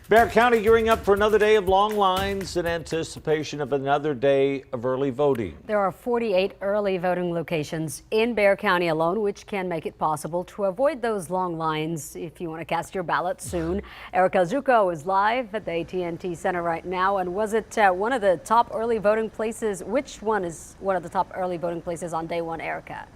Bexar County gearing up for another day of long lines in anticipation of another day of early voting. There are 48 early voting locations in Bexar County alone, which can make it possible to avoid those long lines if you want to cast your ballot soon. Erica Zuko is live at the AT&T Center right now. And was it one of the top early voting places? Which one is one of the top early voting places on day one, Erica?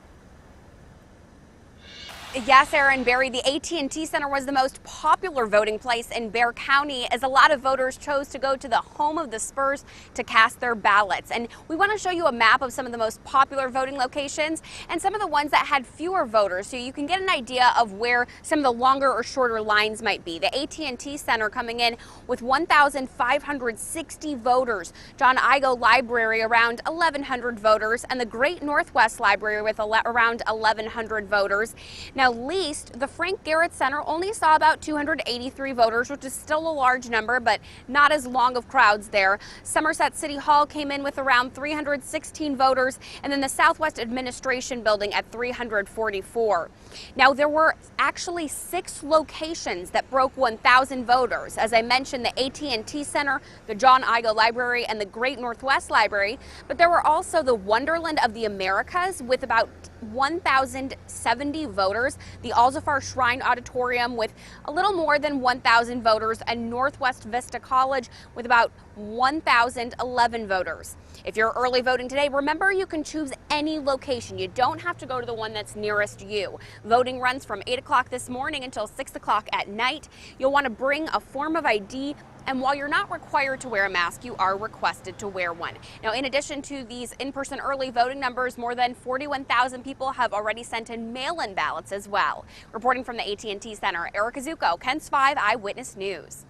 Yes, Aaron, Barry, the AT&T Center was the most popular voting place in Bexar County as a lot of voters chose to go to the home of the Spurs to cast their ballots. And we want to show you a map of some of the most popular voting locations and some of the ones that had fewer voters, so you can get an idea of where some of the longer or shorter lines might be. The AT&T Center coming in with 1,560 voters. John Igo Library around 1,100 voters, and the Great Northwest Library with around 1,100 voters. Now, least, the Frank Garrett Center only saw about 283 voters, which is still a large number, but not as long of crowds there. Somerset City Hall came in with around 316 voters, and then the Southwest Administration Building at 344. Now, there were actually 6 locations that broke 1,000 voters. As I mentioned, the AT&T Center, the John Igo Library, and the Great Northwest Library, but there were also the Wonderland of the Americas with about 1,070 voters, the Al-Zafar Shrine Auditorium with a little more than 1,000 voters, and Northwest Vista College with about 1,011 voters. If you're early voting today, remember you can choose any location. You don't have to go to the one that's nearest you. Voting runs from 8 o'clock this morning until 6 o'clock at night. You'll want to bring a form of ID, and while you're not required to wear a mask, you are requested to wear one. Now, in addition to these in-person early voting numbers, more than 41,000 people have already sent in mail-in ballots as well. Reporting from the AT&T Center, Erica Zuko, KENS 5 Eyewitness News.